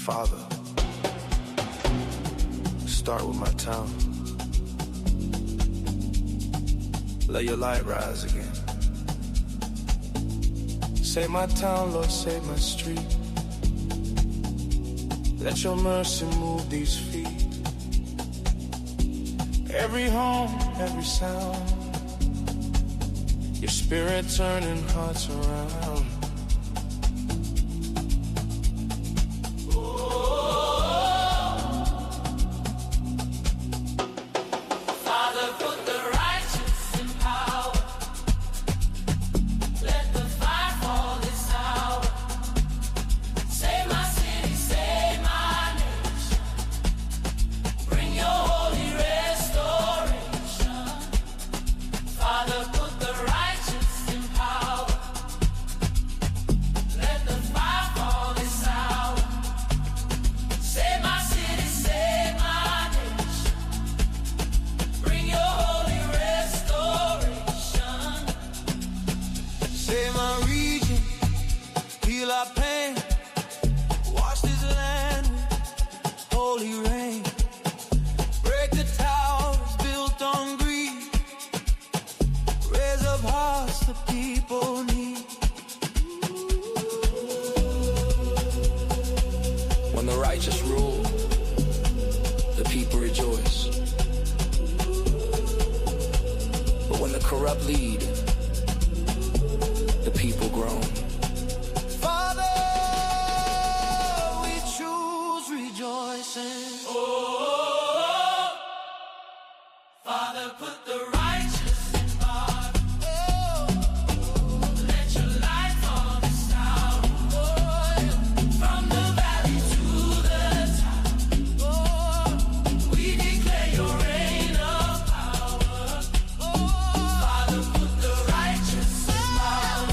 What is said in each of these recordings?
Father, start with my town. Let your light rise again. Save my town, Lord, save my street. Let your mercy move these feet. Every home, every sound. Your spirit turning hearts around. Save my region, heal our pain, wash this land with holy rain. Break the towers built on greed, raise up hearts the people need. When the righteous rule, the people rejoice. But when the corrupt lead, the people groan. Father, we choose rejoicing. Oh, Father, put the righteous in power. Let your light fall this hour. From the valley to the top, we declare your reign of power. Father, put the righteous in power.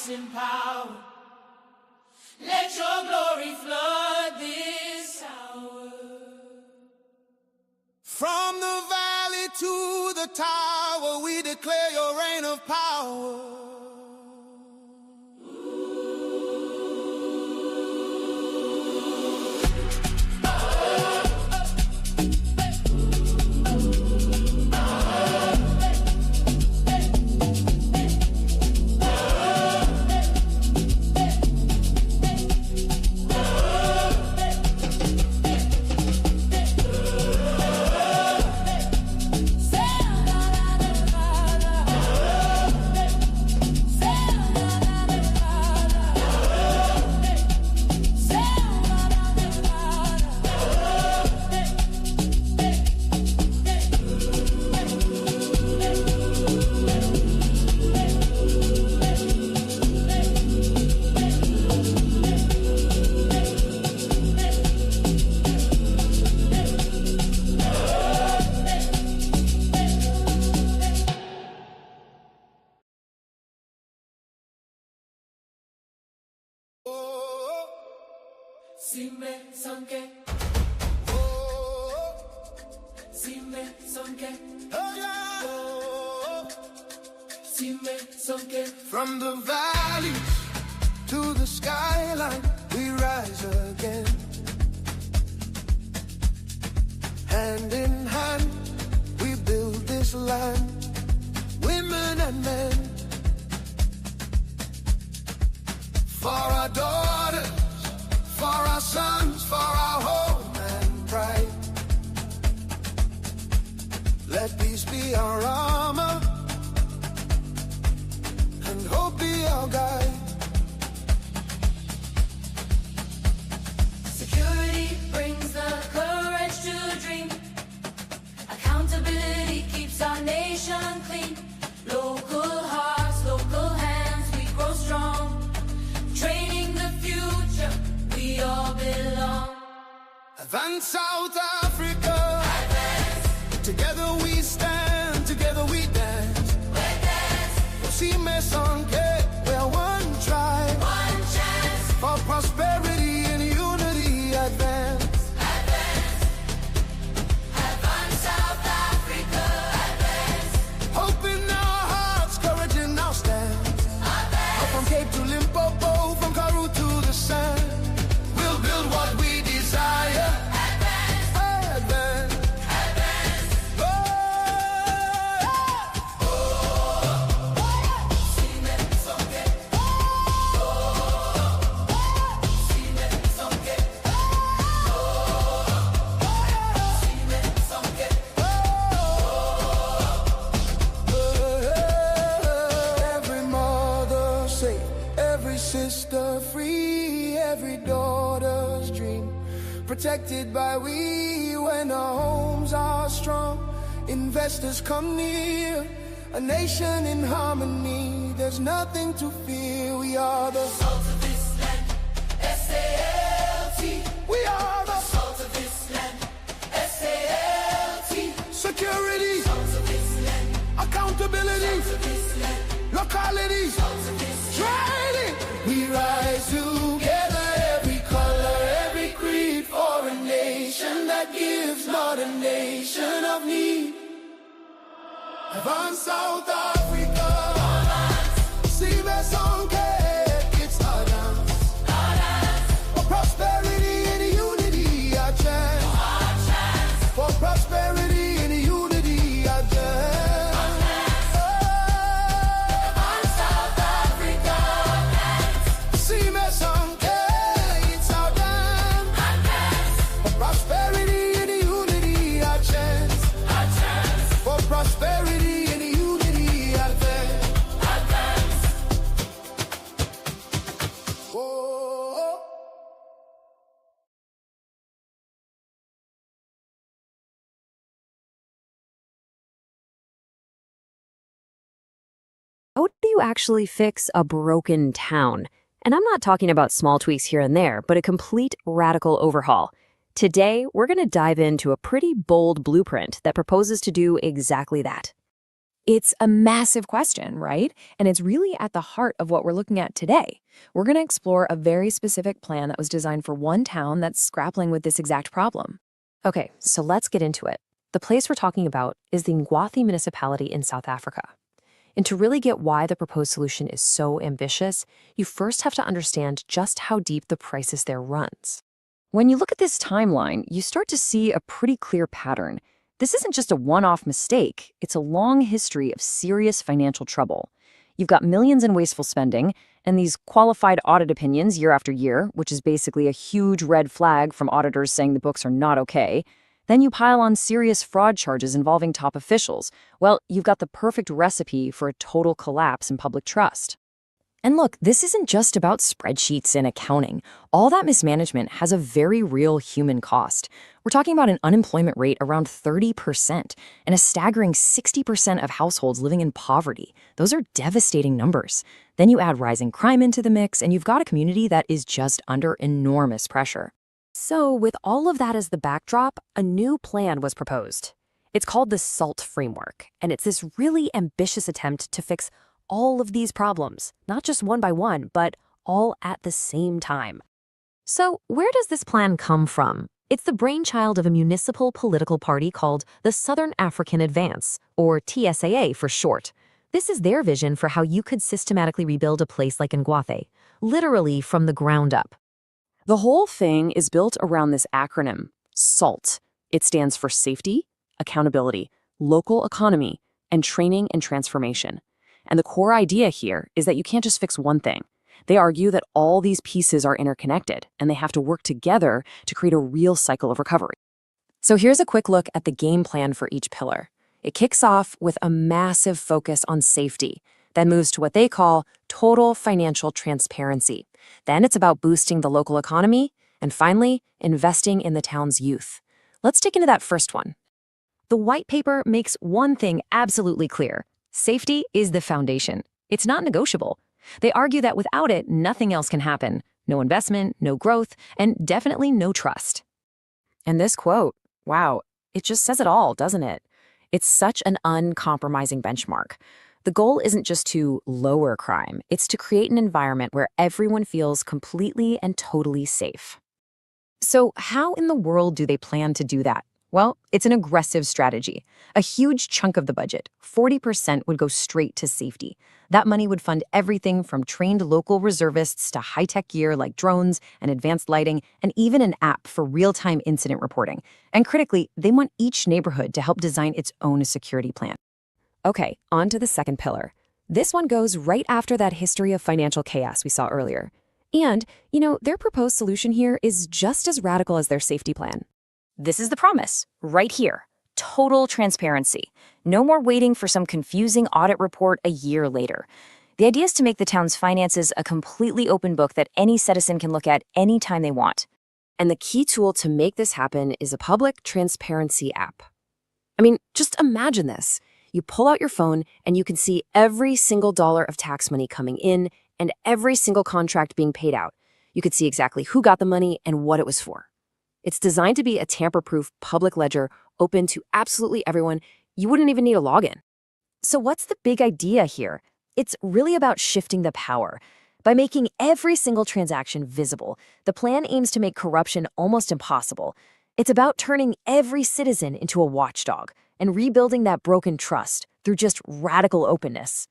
In power, let your glory flood this hour. From the valley to the tower, we declare your reign of power. Simbe sonke, simbe sonke, From the valleys to the skyline, we rise again. Hand in hand, we build this land, women and men. For our daughters, for our sons, for our home and pride. Let peace be our armor, and hope be our guide. Security brings the courage to dream. Accountability keeps our nation clean. Local hearts, local hands, we grow strong. Training the future, we all belong. Advance South Africa, advance. Together we stand, together we dance. We dance. Musime Sonke, we're one tribe, One chance. for prosperity and unity. Advance. Advance. Advance South Africa. Advance. Hope in our hearts, courage in our stands. Up from Cape to Limpopo, from Karoo to the sand. We'll build what we desire. Advance. Advance. Advance. Every mother safe, every sister free, every daughter's dream protected by we. When our homes are strong, investors come near. A nation in harmony, there's nothing to fear. We are the Salt of this land, S-A-L-T. we are the Salt of this land, S-A-L-T. security, Salt of this land, accountability, Salt of this land, locality, Salt of this land. training. We rise together, every color, every creed, for a nation that gives, not a nation of need. Advance South Africa, see me sonke, it's our dance. For prosperity and unity, our chance. For prosperity and unity, our chance. Advance South Africa. See me sonke, it's our dance. For prosperity and unity, our chance. For prosperity and unity, our chance. Whoa. How do you actually fix a broken town? And I'm not talking about small tweaks here and there, but a complete radical overhaul. Today, we're going to dive into a pretty bold blueprint that proposes to do exactly that. It's a massive question, right? And it's really at the heart of what we're looking at today. We're going to explore a very specific plan that was designed for one town that's grappling with this exact problem. Okay, so let's get into it. The place we're talking about is the Ngwathi municipality in South Africa. And to really get why the proposed solution is so ambitious, you first have to understand just how deep the crisis there runs. When you look at this timeline, you start to see a pretty clear pattern. This isn't just a one-off mistake, it's a long history of serious financial trouble. You've got millions in wasteful spending, and these qualified audit opinions year after year, which is basically a huge red flag from auditors saying the books are not okay. Then you pile on serious fraud charges involving top officials. Well, you've got the perfect recipe for a total collapse in public trust. And look, this isn't just about spreadsheets and accounting. All that mismanagement has a very real human cost. We're talking about an unemployment rate around 30% and a staggering 60% of households living in poverty. Those are devastating numbers. Then you add rising crime into the mix, and you've got a community that is just under enormous pressure. So, with all of that as the backdrop, a new plan was proposed. It's called the SALT framework, and it's this really ambitious attempt to fix all of these problems, not just one by one, but all at the same time. So, where does this plan come from? It's the brainchild of a municipal political party called the Southern African Advance, or TSAA for short. This is their vision for how you could systematically rebuild a place like Nguathe, literally from the ground up. The whole thing is built around this acronym, SALT. It stands for Safety, Accountability, Local Economy, and Training and Transformation. And the core idea here is that you can't just fix one thing. They argue that all these pieces are interconnected, and they have to work together to create a real cycle of recovery. So here's a quick look at the game plan for each pillar. It kicks off with a massive focus on safety, then moves to what they call total financial transparency. Then it's about boosting the local economy, and finally, investing in the town's youth. Let's dig into that first one. The white paper makes one thing absolutely clear. Safety is the foundation. It's not negotiable. They argue that without it, nothing else can happen. No investment, no growth, and definitely no trust. And this quote, wow, it just says it all, doesn't it? It's such an uncompromising benchmark. The goal isn't just to lower crime, it's to create an environment where everyone feels completely and totally safe. So how in the world do they plan to do that? Well, it's an aggressive strategy. A huge chunk of the budget, 40%, would go straight to safety. That money would fund everything from trained local reservists to high-tech gear like drones and advanced lighting, and even an app for real-time incident reporting. And critically, they want each neighborhood to help design its own security plan. Okay, on to the second pillar. This one goes right after that history of financial chaos we saw earlier. And, their proposed solution here is just as radical as their safety plan. This is the promise, right here. Total transparency. No more waiting for some confusing audit report a year later. The idea is to make the town's finances a completely open book that any citizen can look at anytime they want. And the key tool to make this happen is a public transparency app. I mean, just imagine this. You pull out your phone and you can see every single dollar of tax money coming in and every single contract being paid out. You could see exactly who got the money and what it was for. It's designed to be a tamper-proof public ledger open to absolutely everyone. You wouldn't even need a login. So what's the big idea here? It's really about shifting the power. By making every single transaction visible, the plan aims to make corruption almost impossible. It's about turning every citizen into a watchdog and rebuilding that broken trust through just radical openness.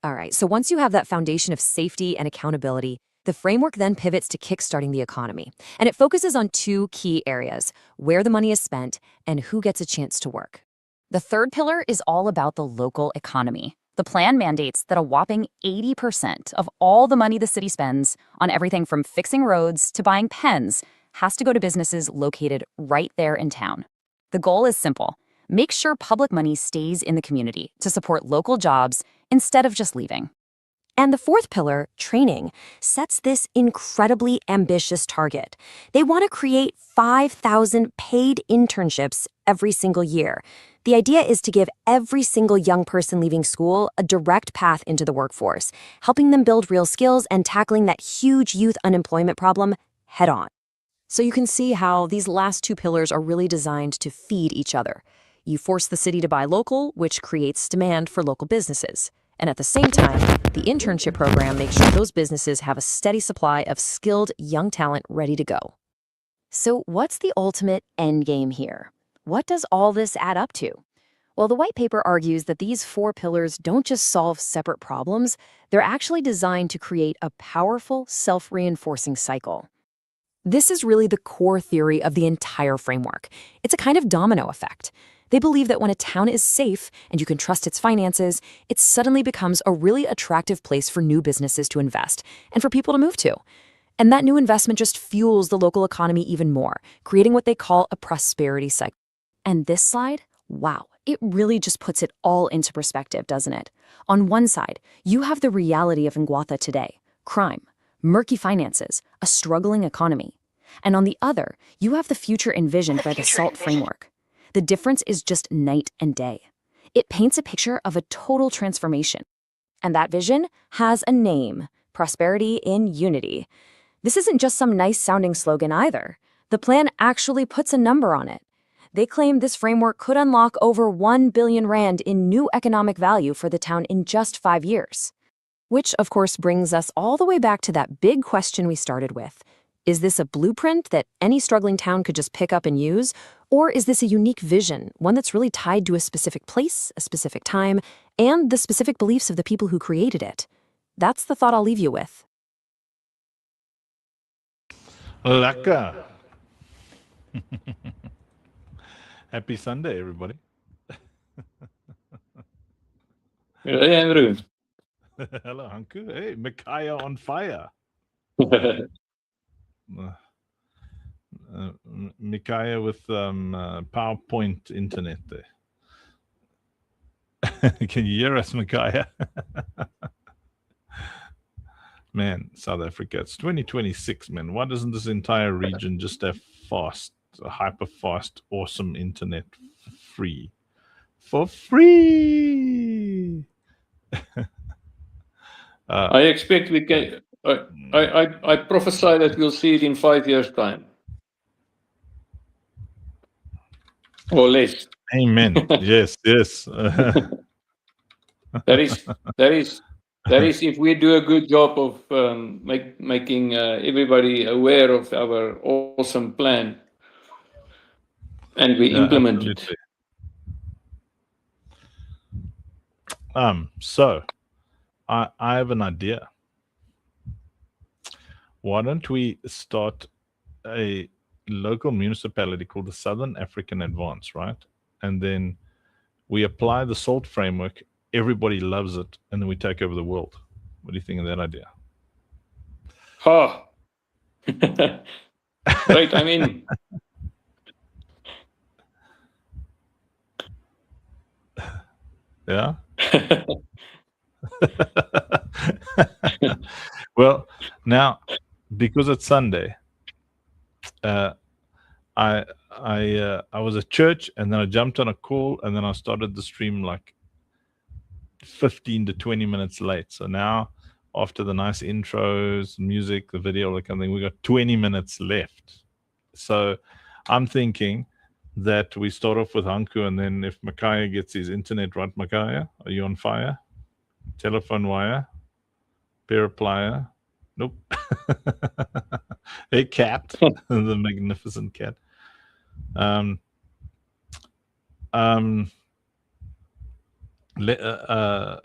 All right, so once you have that foundation of safety and accountability, the framework then pivots to kickstarting the economy, and it focuses on two key areas: where the money is spent and who gets a chance to work. The third pillar is all about the local economy. The plan mandates that a whopping 80% of all the money the city spends on everything from fixing roads to buying pens has to go to businesses located right there in town. The goal is simple: make sure public money stays in the community to support local jobs instead of just leaving. And the fourth pillar, training, sets this incredibly ambitious target. They want to create 5,000 paid internships every single year. The idea is to give every single young person leaving school a direct path into the workforce, helping them build real skills and tackling that huge youth unemployment problem head on. So you can see how these last two pillars are really designed to feed each other. You force the city to buy local, which creates demand for local businesses. And at the same time, the internship program makes sure those businesses have a steady supply of skilled young talent ready to go. So what's the ultimate end game here? What does all this add up to? Well, the white paper argues that these four pillars don't just solve separate problems, they're actually designed to create a powerful, self-reinforcing cycle. This is really the core theory of the entire framework. It's a kind of domino effect. They believe that when a town is safe and you can trust its finances, it suddenly becomes a really attractive place for new businesses to invest and for people to move to. And that new investment just fuels the local economy even more, creating what they call a prosperity cycle. And this slide, wow, it really just puts it all into perspective, doesn't it? On one side, you have the reality of Nguatha today: crime, murky finances, a struggling economy. And on the other, you have the future envisioned by the SALT framework. The difference is just night and day. It paints a picture of a total transformation. And that vision has a name: prosperity in unity. This isn't just some nice-sounding slogan either. The plan actually puts a number on it. They claim this framework could unlock over 1 billion rand in new economic value for the town in just 5 years. Which, of course, brings us all the way back to that big question we started with. Is this a blueprint that any struggling town could just pick up and use? Or is this a unique vision, one that's really tied to a specific place, a specific time, and the specific beliefs of the people who created it? That's the thought I'll leave you with. Lekker. Happy Sunday, everybody. Hey, Andrew. Hello, Hanku. Hey, Micaiah on fire. Micaiah with PowerPoint internet there. Can you hear us, Micaiah? Man, South Africa, it's 2026, man. Why doesn't this entire region just have fast, hyper fast, awesome internet free? For free! I expect we can. I prophesy that we'll see it in 5 years' time, or less. Amen. Yes. That is if we do a good job of making everybody aware of our awesome plan, and we implement absolutely. it. So I have an idea. Why don't we start a local municipality called the Southern African Advance, right? And then we apply the SALT framework, everybody loves it, and then we take over the world. What do you think of that idea? Ha! Right, I mean, yeah? Well, now, because it's Sunday, I was at church, and then I jumped on a call, and then I started the stream like 15 to 20 minutes late. So now, after the nice intros, music, the video, like something, we got 20 minutes left. So I'm thinking that we start off with Hanku, and then if Micaiah gets his internet right, Micaiah, are you on fire? Telephone wire? Pair of plier? Nope. Hey, cat. The magnificent cat.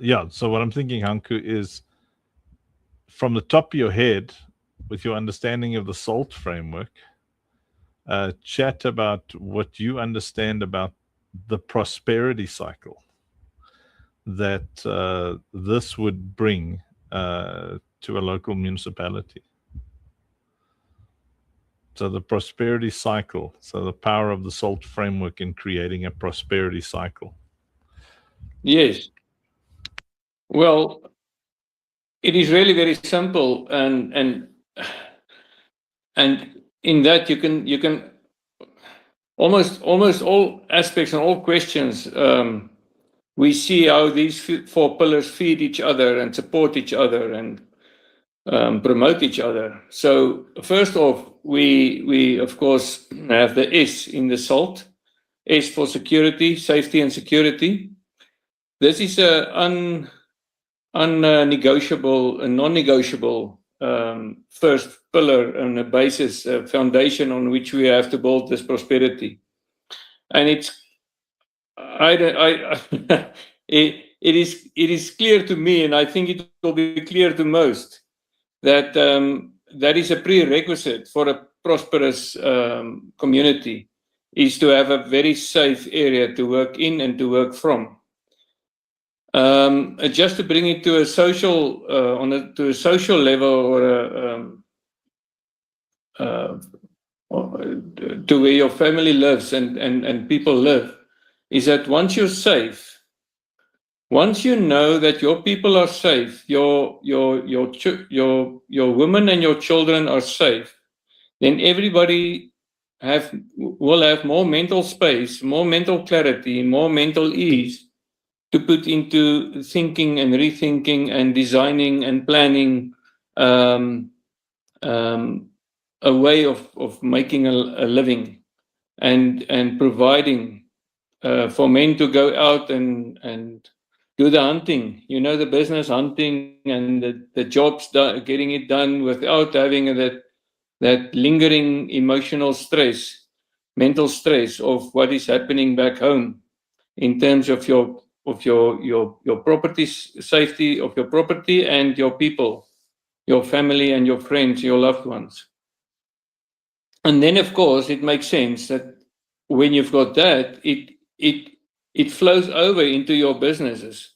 Yeah, so what I'm thinking, Hanku, is from the top of your head, with your understanding of the SALT framework, chat about what you understand about the prosperity cycle that this would bring to a local municipality. So the prosperity cycle, so the power of the SALT framework in creating a prosperity cycle. yes. Well, it is really very simple, and in that you can almost all aspects and all questions. We see how these four pillars feed each other and support each other and promote each other. So first off, we of course have the S in the SALT. S for security, safety and security. This is a non-negotiable first pillar and a basis, a foundation on which we have to build this prosperity. And it is clear to me, and I think it will be clear to most, that that is a prerequisite for a prosperous community, is to have a very safe area to work in and to work from. Just to bring it to a social to a social level, or to where your family lives and people live, is that once you're safe, once you know that your people are safe, your women and your children are safe, then everybody will have more mental space, more mental clarity, more mental ease to put into thinking and rethinking and designing and planning a way of making a living and providing for men to go out and do the hunting, the business hunting and the jobs, getting it done without having that that lingering emotional stress, mental stress of what is happening back home in terms of your property safety, of your property and your people, your family and your friends, your loved ones. And then, of course, it makes sense that when you've got that, it flows over into your businesses.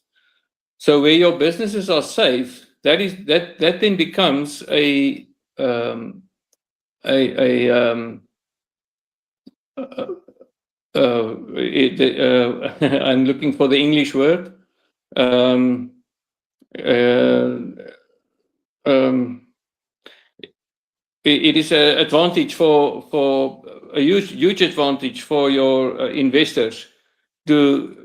So where your businesses are safe, that then becomes a um, a I'm looking for the English word. Um, uh, um, it is an advantage for a huge advantage for your investors to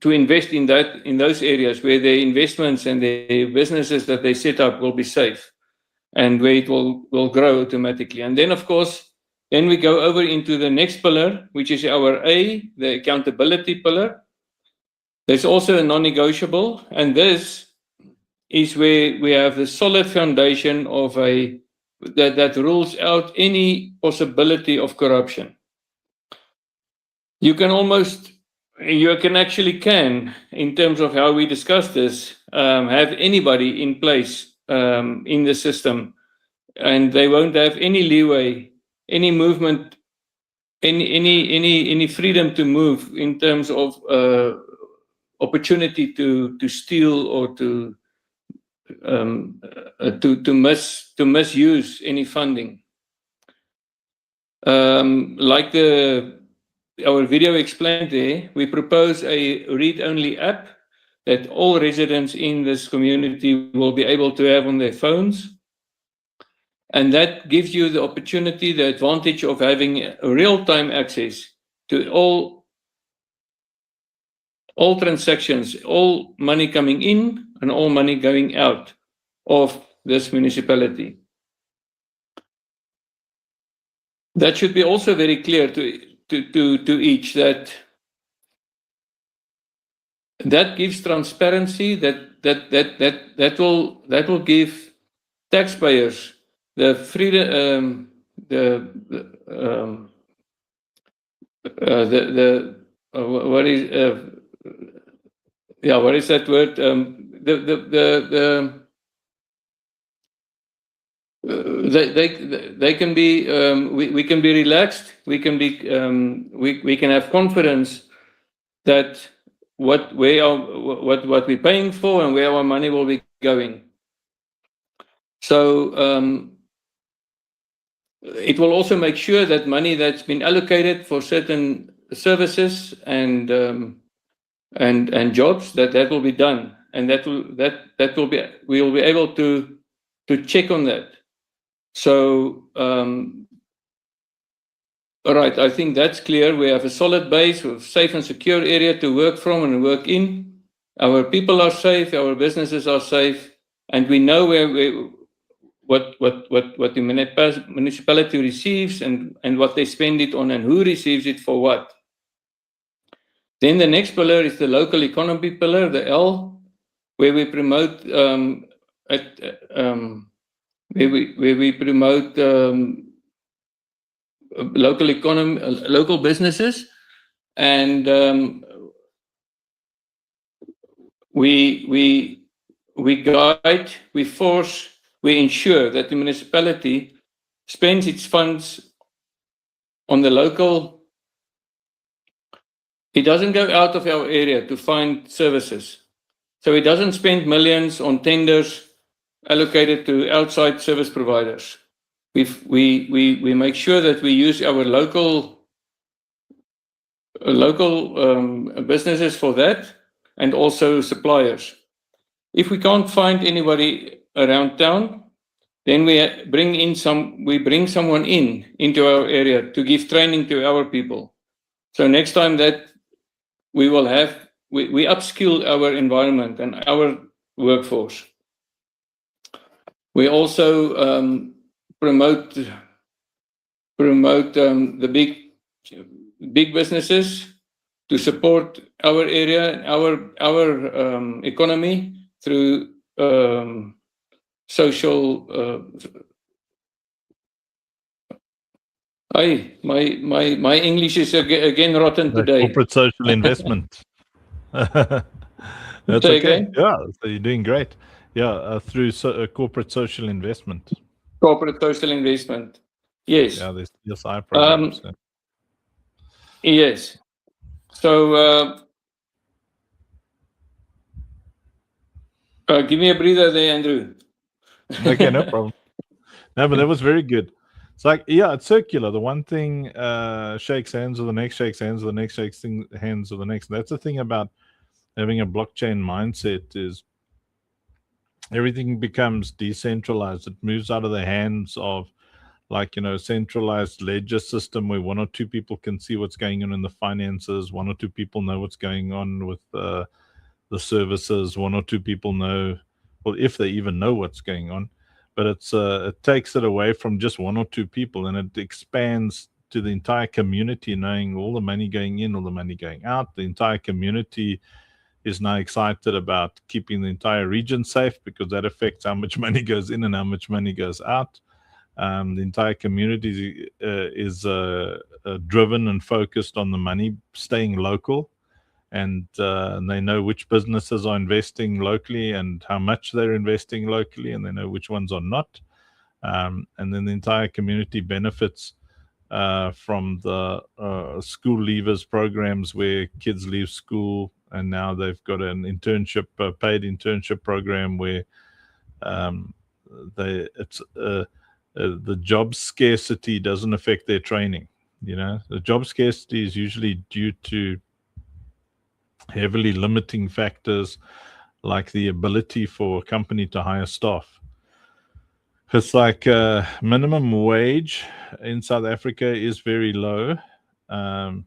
invest in those areas where their investments and their businesses that they set up will be safe, and where it will grow automatically. And then, of course, then we go over into the next pillar, which is our A, the accountability pillar. There's also a non-negotiable, and this is where we have the solid foundation of that rules out any possibility of corruption. You can actually in terms of how we discuss this, have anybody in place in the system, and they won't have any leeway, any movement, any freedom to move in terms of opportunity to steal or to misuse any funding. Like our video explained there, we propose a read-only app that all residents in this community will be able to have on their phones. And that gives you the opportunity, the advantage of having real-time access to all transactions, all money coming in and all money going out of this municipality. That should be also very clear to each that gives transparency, that will give taxpayers the freedom, what is that word? They can be, we can be relaxed. We can be, we can have confidence that what we're paying for and where our money will be going. So it will also make sure that money that's been allocated for certain services and jobs, that will be done, and that will be, we will be able to check on that. So all right, I think that's clear. We have a solid base with safe and secure area to work from and work in. Our people are safe, our businesses are safe, and we know what the municipality receives and what they spend it on and who receives it for what. Then the next pillar is the local economy pillar, the L, where we promote local economy, local businesses, and we guide, we force, we ensure that the municipality spends its funds on the local. It doesn't go out of our area to find services. So it doesn't spend millions on tenders allocated to outside service providers. We make sure that we use our local businesses for that, and also suppliers. If we can't find anybody around town, then we bring someone into our area to give training to our people. So next time that we upskill our environment and our workforce. We also promote the big businesses to support our area, our economy through social Hey, my English is again rotten The today. corporate social investment. That's Say okay. again? Yeah, so you're doing great. Yeah, through corporate social investment. Corporate social investment. Yes. Yeah, there's CSI programs. Um, yes. So give me a breather there, Andrew. Okay, no problem. No, but that was very good. It's like, yeah, it's circular. The one thing shakes hands with the next, shakes hands with the next, hands with the next. That's the thing about having a blockchain mindset is everything becomes decentralized. It moves out of the hands of like, centralized ledger system where one or two people can see what's going on in the finances, one or two people know what's going on with the services, one or two people know, well, if they even know what's going on. But it takes it away from just one or two people, and it expands to the entire community, knowing all the money going in, all the money going out. The entire community is now excited about keeping the entire region safe because that affects how much money goes in and how much money goes out. The entire community is driven and focused on the money staying local, and they know which businesses are investing locally and how much they're investing locally, and they know which ones are not. And then the entire community benefits from the school leavers programs where kids leave school and now they've got an internship, paid internship program where um, the job scarcity doesn't affect their training. The job scarcity is usually due to heavily limiting factors like the ability for a company to hire staff. It's like minimum wage in South Africa is very low. Um,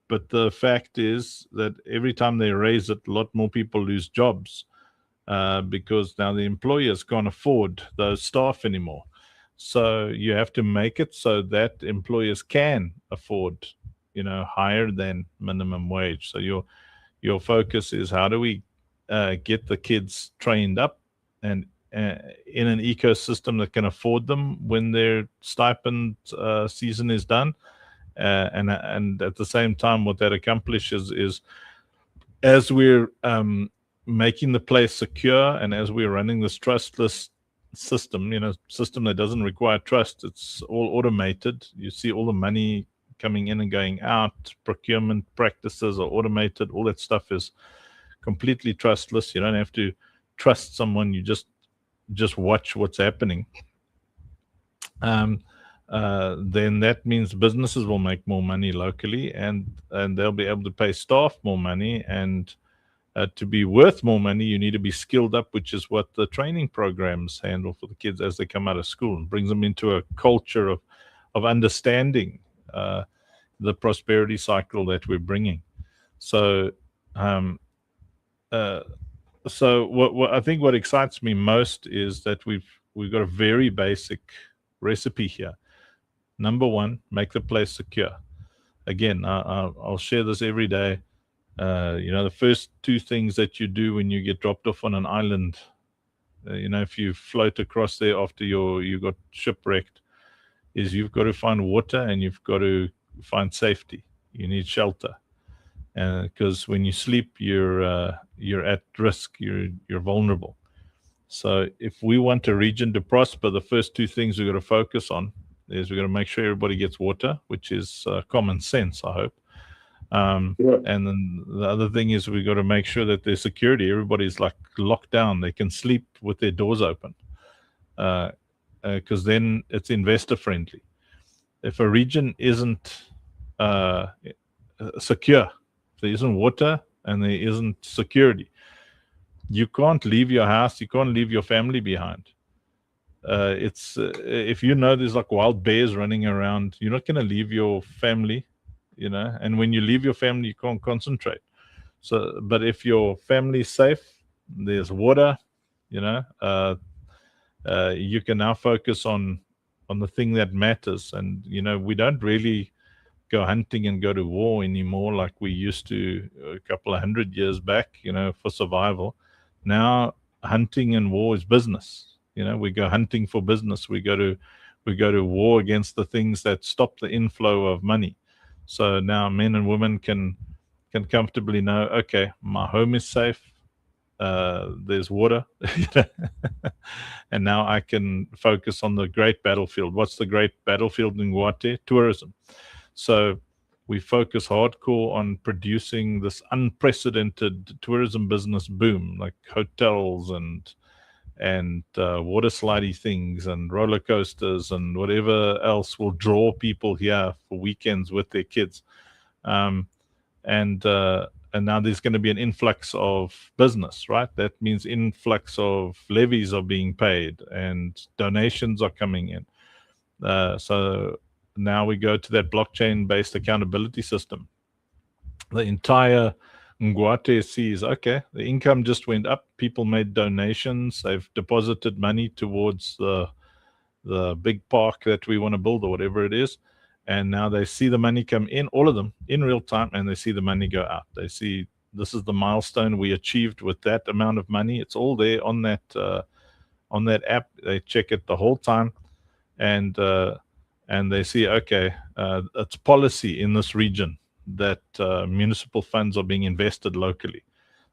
but the fact is that every time they raise it, a lot more people lose jobs because now the employers can't afford those staff anymore. So you have to make it so that employers can afford, higher than minimum wage. So your focus is how do we get the kids trained up and in an ecosystem that can afford them when their stipend season is done, and at the same time, what that accomplishes is as we're making the place secure and as we're running this trustless system, system that doesn't require trust, it's all automated. You see all the money coming in and going out, procurement practices are automated, all that stuff is completely trustless. You don't have to trust someone, you just watch what's happening. Then that means businesses will make more money locally, and they'll be able to pay staff more money. And to be worth more money, you need to be skilled up, which is what the training programs handle for the kids as they come out of school, and brings them into a culture of understanding the prosperity cycle that we're bringing. So, what I think what excites me most is that we've got a very basic recipe here. Number one, make the place secure. Again, I'll share this every day. The first two things that you do when you get dropped off on an island, if you float across there after you got shipwrecked, is you've got to find water and you've got to find safety. You need shelter, because when you sleep, you're at risk. You're vulnerable. So if we want a region to prosper, the first two things we've got to focus on is we've got to make sure everybody gets water, which is common sense, I hope. Yeah. And then the other thing is we've got to make sure that there's security. Everybody's like locked down. They can sleep with their doors open, because then it's investor friendly. If a region isn't secure, if there isn't water and there isn't security, you can't leave your house, you can't leave your family behind. It's if there's like wild bears running around, you're not going to leave your family, and when you leave your family, you can't concentrate. So, but if your family's safe, there's water, you can now focus on the thing that matters. And we don't really go hunting and go to war anymore like we used to a couple of 100 years back, for survival. Now hunting and war is business. We go hunting for business. We go We go to war against the things that stop the inflow of money. So now men and women can comfortably know, okay, my home is safe. There's water, and now I can focus on the great battlefield. What's the great battlefield in Guate? Tourism. So we focus hardcore on producing this unprecedented tourism business boom, like hotels and water slidey things and roller coasters and whatever else will draw people here for weekends with their kids. And now there's going to be an influx of business, right? That means influx of levies are being paid and donations are coming in. So now we go to that blockchain-based accountability system. The entire Nguate sees, okay, the income just went up. People made donations. They've deposited money towards the big park that we want to build or whatever it is. And now they see the money come in, all of them, in real time, and they see the money go out. They see this is the milestone we achieved with that amount of money. It's all there on that app. They check it the whole time, and they see, okay, it's policy in this region that municipal funds are being invested locally.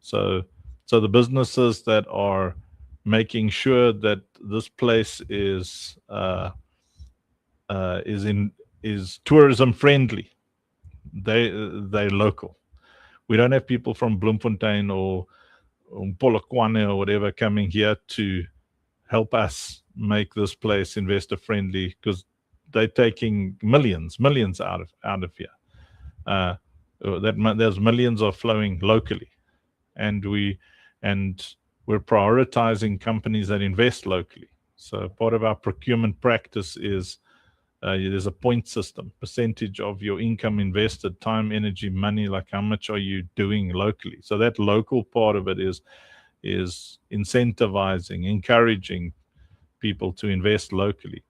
So the businesses that are making sure that this place is tourism friendly, they're local. We don't have people from Bloemfontein or Polokwane or whatever coming here to help us make this place investor friendly, because they're taking millions out of here. There's millions are flowing locally, and we're prioritizing companies that invest locally. So part of our procurement practice is there's a point system, percentage of your income invested, time, energy, money, like how much are you doing locally. So that local part of it is incentivizing, encouraging people to invest locally.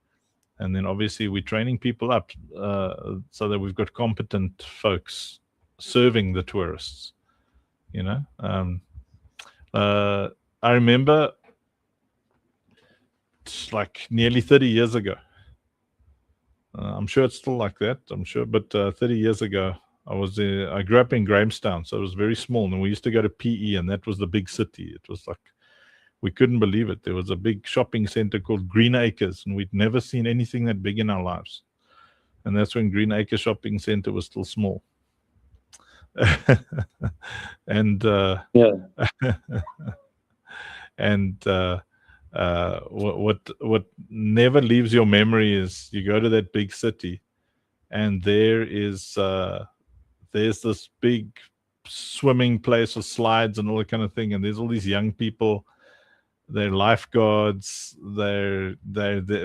And then obviously we're training people up so that we've got competent folks serving the tourists, you know. I remember it's like nearly 30 years ago. I'm sure it's still like that, I'm sure. But 30 years ago, I grew up in Grahamstown, so it was very small. And we used to go to PE, and that was the big city. It was like, we couldn't believe it. There was a big shopping center called Green Acres, and we'd never seen anything that big in our lives. And that's when Green Acres Shopping Center was still small. And and what never leaves your memory is you go to that big city, and there's this big swimming place with slides and all that kind of thing, and there's all these young people. They're lifeguards. They're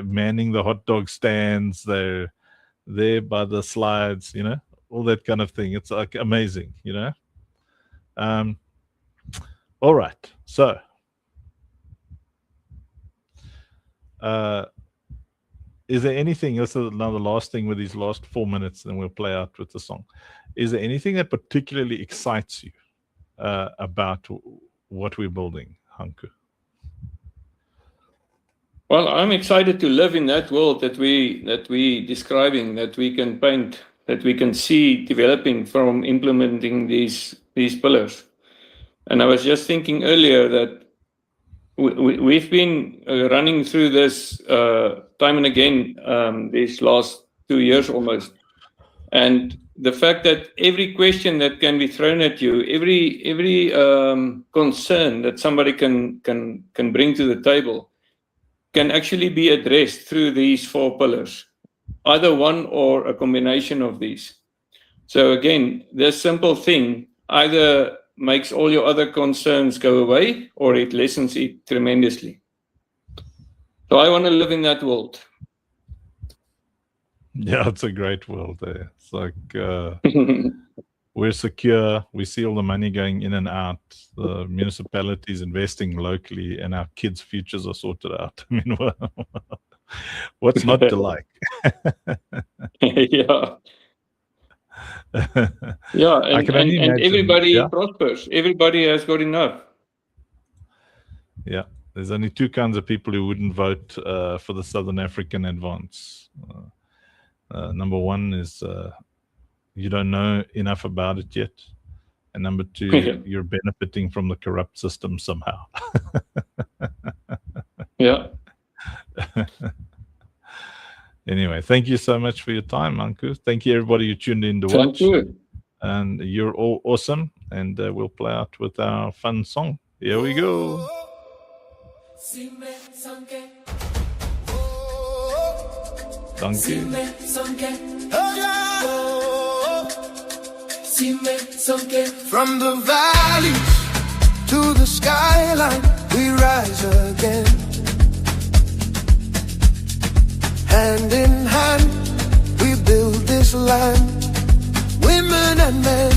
manning the hot dog stands. They're there by the slides, you know, all that kind of thing. It's like amazing, you know. All right, so is there anything? This is now the last thing with these last 4 minutes, and we'll play out with the song. Is there anything that particularly excites you about what we're building, Hanku? Well, I'm excited to live in that world that we describing, that we can paint, that we can see developing from implementing these pillars. And I was just thinking earlier that we've been running through this time and again these last 2 years almost. And the fact that every question that can be thrown at you, every concern that somebody can bring to the table, can actually be addressed through these 4 pillars, either one or a combination of these. So again, this simple thing either makes all your other concerns go away, or it lessens it tremendously. So I want to live in that world. Yeah, it's a great world there. It's like we're secure. We see all the money going in and out. The municipalities investing locally, and our kids' futures are sorted out. I mean, what's not to like? Yeah. Yeah, and everybody prospers. Everybody has got enough. Yeah, There's only two kinds of people who wouldn't vote for the Southern African advance. Number one is you don't know enough about it yet. And number two, you're benefiting from the corrupt system somehow. Yeah. Anyway, thank you so much for your time, Anku. Thank you, everybody who tuned in to watch. Thank you. And you're all awesome. And we'll play out with our fun song. Here we go. Thank you. From the valley to the skyline, we rise again. Hand in hand, we build this land, women and men.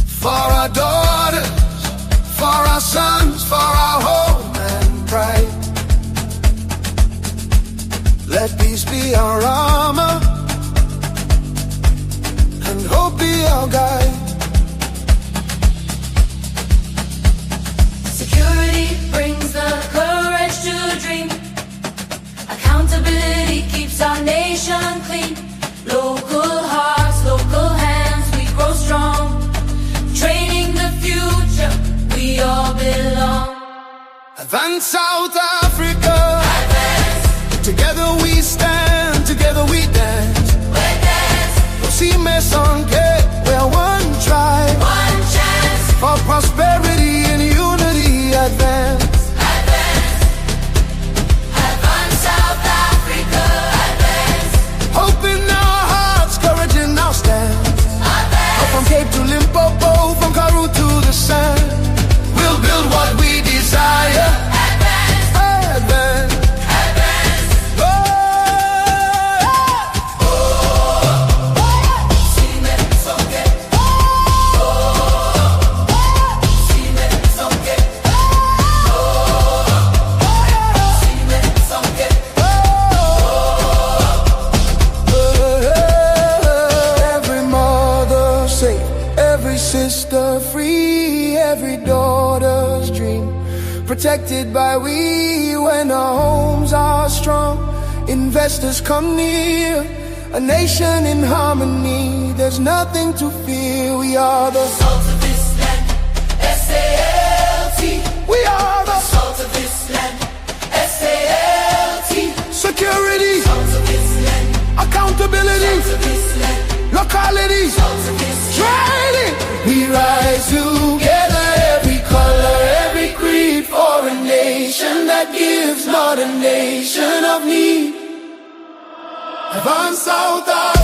For our daughters, for our sons, for our home and pride. Let peace be our armor, and hope be our guide. Security brings the courage to dream. Accountability keeps our nation clean. Local hearts, local hands, we grow strong. Training the future, we all belong. Advance South Africa. Advance. Together we stand, together we dance. We dance. Sime Sonke, we're one tribe. One chance. For prosperity and unity, advance. Advance. Advance South Africa. Advance. Hope in our hearts, courage in our stand. Advance. From Cape to Limpopo, from Karoo to the sand. We'll build what we desire. Advance. Advance. Advance. Every mother safe, every sister free, every daughter's dream protected by we. When our homes are strong, investors come near. A nation in harmony, there's nothing to fear. We are the Salt of this land, SALT. we are the Salt of this land, SALT. security, Salt of this land, accountability, salt of this land, locality, salt of this land. training. We rise together, every color, every creed, for a nation that gives, not a nation of need. Advance South Africa.